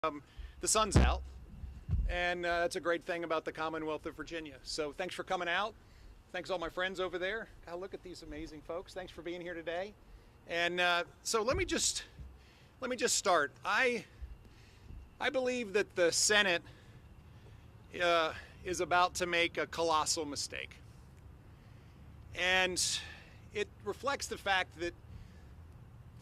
The sun's out, and that's a great thing about the Commonwealth of Virginia. So thanks for coming out. Thanks all my friends over there. God, look at these amazing folks. Thanks for being here today. And so let me just start. I believe that the Senate is about to make a colossal mistake, and it reflects the fact that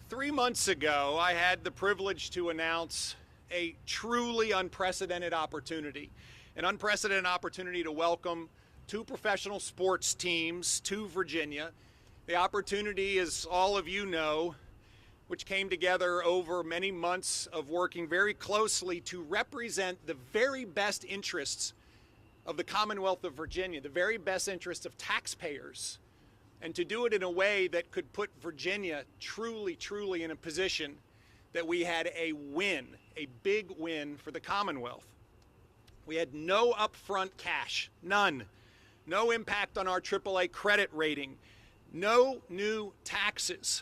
3 months ago I had the privilege to announce a truly unprecedented opportunity, an unprecedented opportunity to welcome 2 professional sports teams to Virginia. The opportunity, as all of you know, which came together over many months of working very closely to represent the very best interests of the Commonwealth of Virginia, the very best interests of taxpayers, and to do it in a way that could put Virginia truly in a position that we had a win, a big win for the Commonwealth. We had no upfront cash, none. No impact on our AAA credit rating, no new taxes.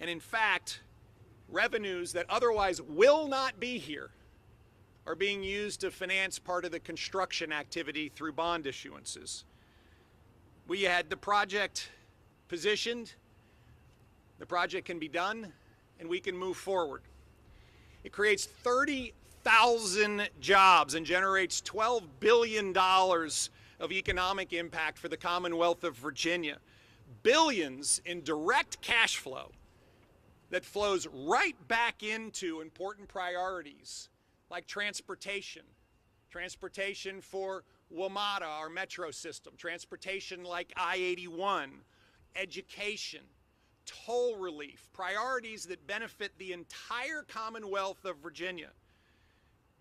And in fact, revenues that otherwise will not be here are being used to finance part of the construction activity through bond issuances. We had the project positioned, the project can be done, and we can move forward. It creates 30,000 jobs and generates $12 billion of economic impact for the Commonwealth of Virginia. Billions in direct cash flow that flows right back into important priorities like transportation for WMATA, our metro system, transportation like I-81, education, toll relief, priorities that benefit the entire Commonwealth of Virginia.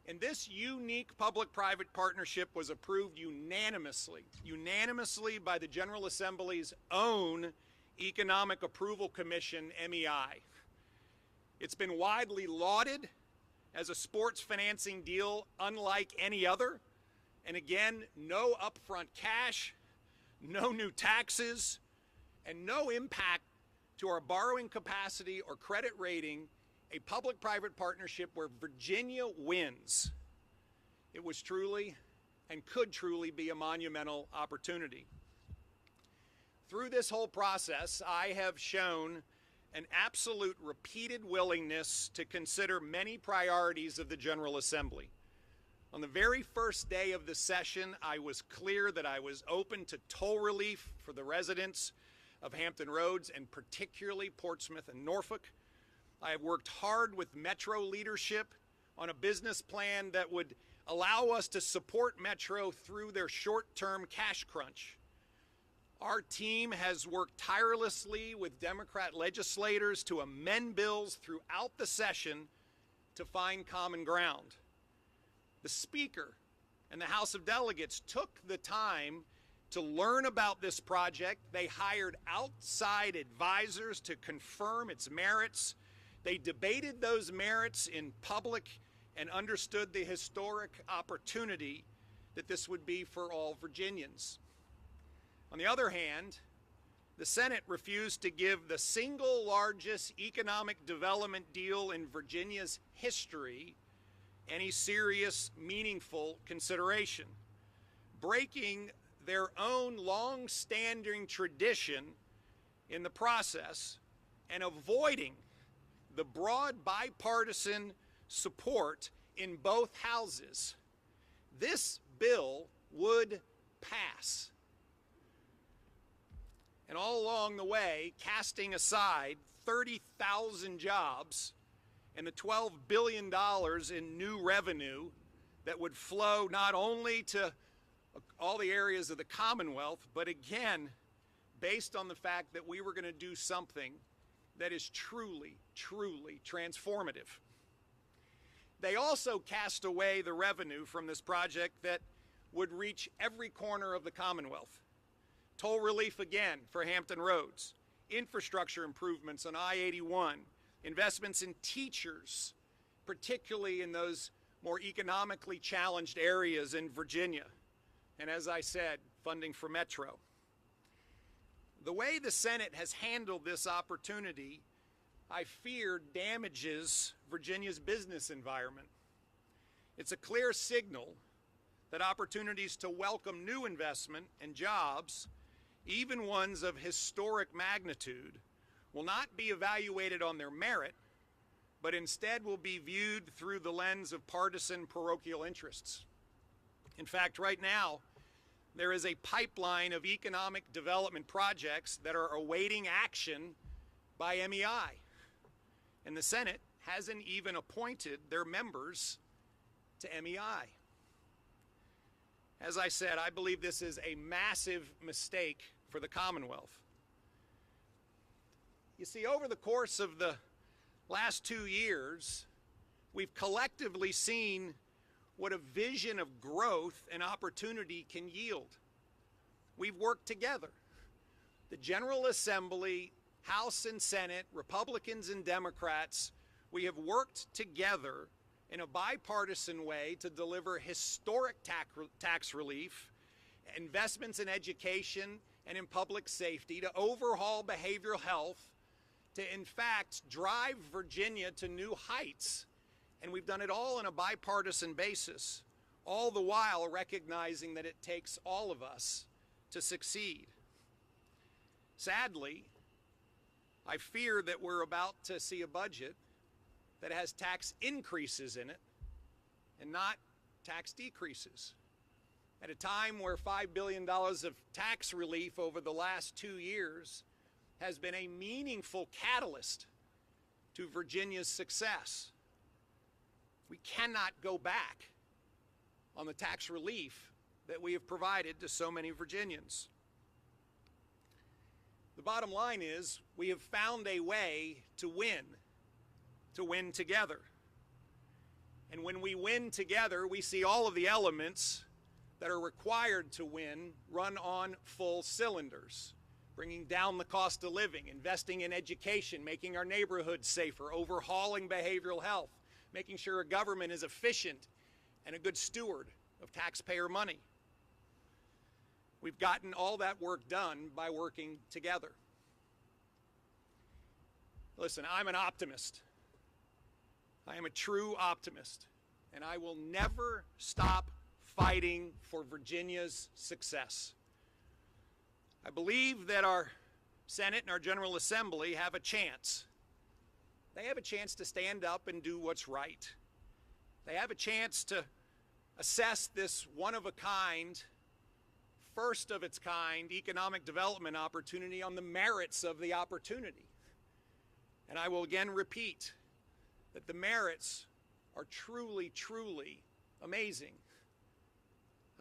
And this unique public-private partnership was approved unanimously by the General Assembly's own Economic Approval Commission, MEI. It's been widely lauded as a sports financing deal unlike any other. And again, no upfront cash, no new taxes, and no impact to our borrowing capacity or credit rating, a public-private partnership where Virginia wins. It was truly and could truly be a monumental opportunity. Through this whole process, I have shown an absolute repeated willingness to consider many priorities of the General Assembly. On the very first day of the session, I was clear that I was open to toll relief for the residents of Hampton Roads, and particularly Portsmouth and Norfolk. I have worked hard with Metro leadership on a business plan that would allow us to support Metro through their short-term cash crunch. Our team has worked tirelessly with Democrat legislators to amend bills throughout the session to find common ground. The Speaker and the House of Delegates took the time to learn about this project. They hired outside advisors to confirm its merits. They debated those merits in public and understood the historic opportunity that this would be for all Virginians. On the other hand, the Senate refused to give the single largest economic development deal in Virginia's history any serious, meaningful consideration, breaking their own long-standing tradition in the process and avoiding the broad bipartisan support in both houses. This bill would pass. And all along the way, casting aside 30,000 jobs and the $12 billion in new revenue that would flow not only to all the areas of the Commonwealth, but again, based on the fact that we were going to do something that is truly transformative. They also cast away the revenue from this project that would reach every corner of the Commonwealth. Toll relief again for Hampton Roads, infrastructure improvements on I-81, investments in teachers, particularly in those more economically challenged areas in Virginia. And as I said, funding for Metro. The way the Senate has handled this opportunity, I fear, damages Virginia's business environment. It's a clear signal that opportunities to welcome new investment and jobs, even ones of historic magnitude, will not be evaluated on their merit, but instead will be viewed through the lens of partisan parochial interests. In fact, right now, there is a pipeline of economic development projects that are awaiting action by MEI. And the Senate hasn't even appointed their members to MEI. As I said, I believe this is a massive mistake for the Commonwealth. You see, over the course of the last 2 years, we've collectively seen what a vision of growth and opportunity can yield. We've worked together. The General Assembly, House and Senate, Republicans and Democrats, we have worked together in a bipartisan way to deliver historic tax relief, investments in education and in public safety, to overhaul behavioral health, to in fact drive Virginia to new heights. And we've done it all on a bipartisan basis, all the while recognizing that it takes all of us to succeed. Sadly, I fear that we're about to see a budget that has tax increases in it and not tax decreases. At a time where $5 billion of tax relief over the last 2 years has been a meaningful catalyst to Virginia's success, we cannot go back on the tax relief that we have provided to so many Virginians. The bottom line is we have found a way to win together. And when we win together, we see all of the elements that are required to win run on full cylinders. Bringing down the cost of living, investing in education, making our neighborhoods safer, overhauling behavioral health, making sure a government is efficient and a good steward of taxpayer money. We've gotten all that work done by working together. Listen, I'm an optimist. I am a true optimist, and I will never stop fighting for Virginia's success. I believe that our Senate and our General Assembly have a chance. They have a chance to stand up and do what's right. They have a chance to assess this one-of-a-kind, first-of-its-kind economic development opportunity on the merits of the opportunity. And I will again repeat that the merits are truly, truly amazing.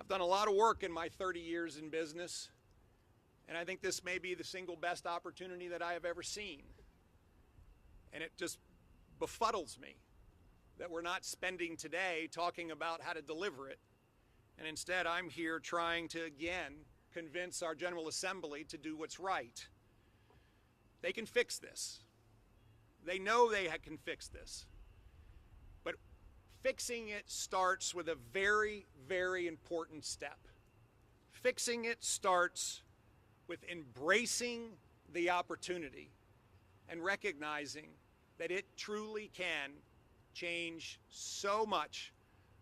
I've done a lot of work in my 30 years in business, and I think this may be the single best opportunity that I have ever seen. And it just befuddles me that we're not spending today talking about how to deliver it. And instead, I'm here trying to, again, convince our General Assembly to do what's right. They can fix this. They know they can fix this. But fixing it starts with a very, very important step. Fixing it starts with embracing the opportunity and recognizing that it truly can change so much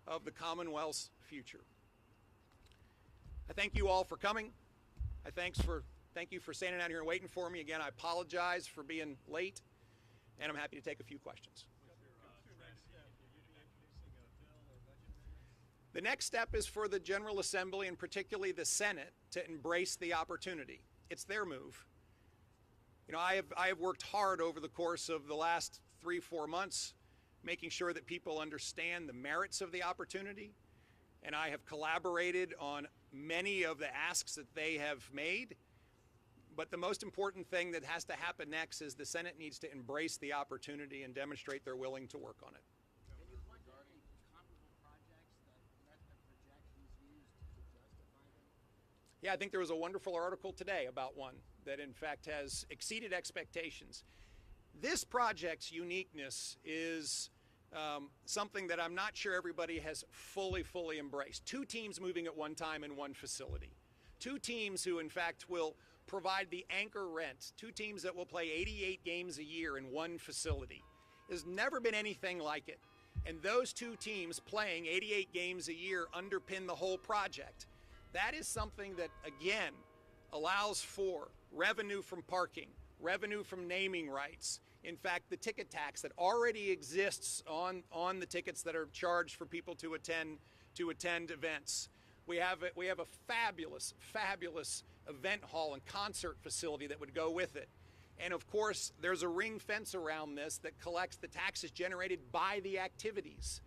of the Commonwealth's future. I thank you all for coming. Thank you for standing out here and waiting for me. Again, I apologize for being late, and I'm happy to take a few questions. The next step is for the General Assembly, and particularly the Senate, to embrace the opportunity. It's their move. You know, I have worked hard over the course of the last 3-4 months making sure that people understand the merits of the opportunity, and I have collaborated on many of the asks that they have made. But the most important thing that has to happen next is the Senate needs to embrace the opportunity and demonstrate they're willing to work on it. Yeah, I think there was a wonderful article today about one that in fact has exceeded expectations. This project's uniqueness is something that I'm not sure everybody has fully embraced. 2 teams moving at one time in one facility. 2 teams who in fact will provide the anchor rent. 2 teams that will play 88 games a year in one facility. There's never been anything like it. and those two teams playing 88 games a year underpin the whole project. That is something that, again, allows for revenue from parking, revenue from naming rights. In fact, the ticket tax that already exists on the tickets that are charged for people to attend events. We have a fabulous event hall and concert facility that would go with it. And of course, there's a ring fence around this that collects the taxes generated by the activities.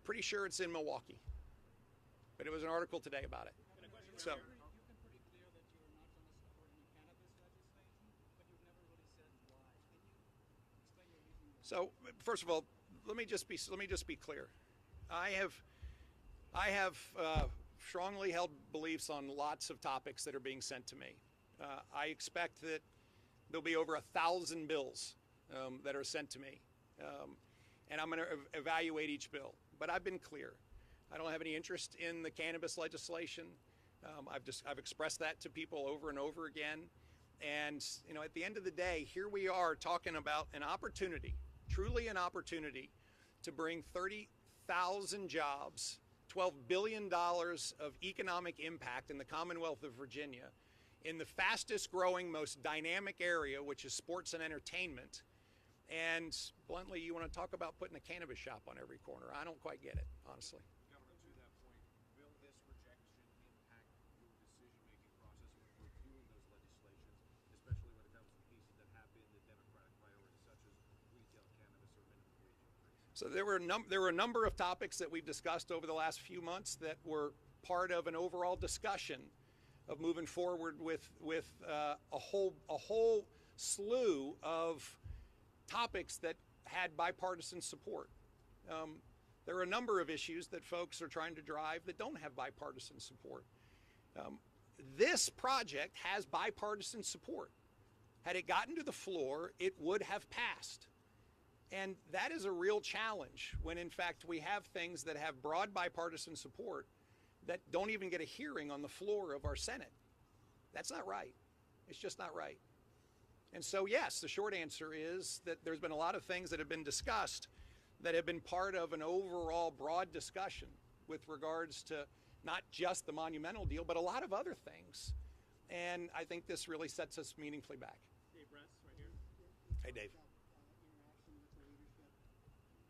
Pretty sure it's in Milwaukee, but it was an article today about it. So. So, first of all, let me just be clear. I have strongly held beliefs on lots of topics that are being sent to me. I expect that there'll be over 1,000 bills that are sent to me, and I'm going to evaluate each bill. But I've been clear. I don't have any interest in the cannabis legislation. I've expressed that to people over and over again. And at the end of the day, here we are talking about an opportunity, truly an opportunity, to bring 30,000 jobs, $12 billion of economic impact in the Commonwealth of Virginia, in the fastest growing, most dynamic area, which is sports and entertainment. And bluntly, you want to talk about putting a cannabis shop on every corner. I don't quite get it, honestly. Governor, to that point, will this rejection impact your decision-making process when reviewing those legislations, especially when it comes to pieces that have been the Democratic priorities, such as retail cannabis or minimum wage increase? So there were a number of topics that we've discussed over the last few months that were part of an overall discussion of moving forward with a whole slew of topics that had bipartisan support. There are a number of issues that folks are trying to drive that don't have bipartisan support. This project has bipartisan support. Had it gotten to the floor, it would have passed. And that is a real challenge when, in fact, we have things that have broad bipartisan support that don't even get a hearing on the floor of our Senate. That's not right. It's just not right. And so, yes, the short answer is that there's been a lot of things that have been discussed that have been part of an overall broad discussion with regards to not just the monumental deal, but a lot of other things. And I think this really sets us meaningfully back. Dave Bress, right here. Hey, Dave. Interaction with the leadership.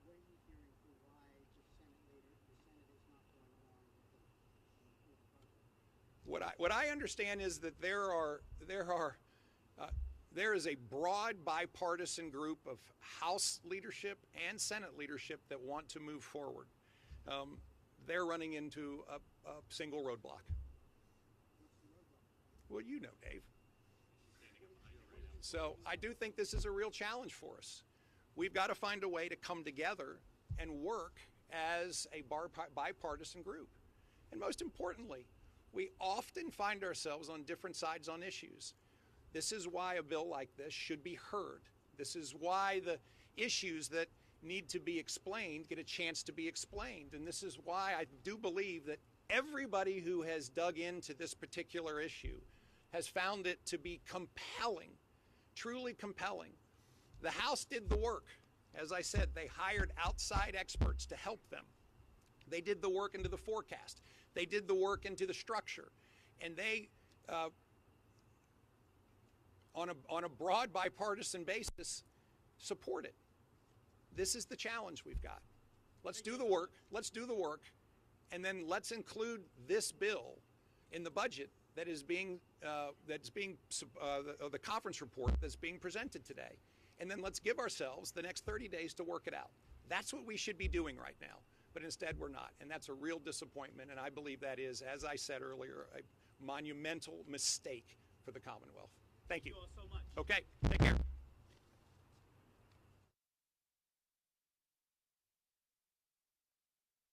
What are you hearing for why the Senate is not going along with the project? What I understand is that there is a broad bipartisan group of House leadership and Senate leadership that want to move forward. They're running into a single roadblock. Well, you know, Dave. So I do think this is a real challenge for us. We've got to find a way to come together and work as a bipartisan group. And most importantly, we often find ourselves on different sides on issues. This is why a bill like this should be heard. This is why the issues that need to be explained get a chance to be explained. And this is why I do believe that everybody who has dug into this particular issue has found it to be compelling, truly compelling. The House did the work. As I said, they hired outside experts to help them. They did the work into the forecast. They did the work into the structure. And they, on a broad bipartisan basis, support it. This is the challenge we've got. Let's do the work. Let's do the work. And then let's include this bill in the budget that is being, the conference report that's being presented today. And then let's give ourselves the next 30 days to work it out. That's what we should be doing right now. But instead, we're not. And that's a real disappointment. And I believe that is, as I said earlier, a monumental mistake for the Commonwealth. Thank you. Thank you all so much. Okay, take care.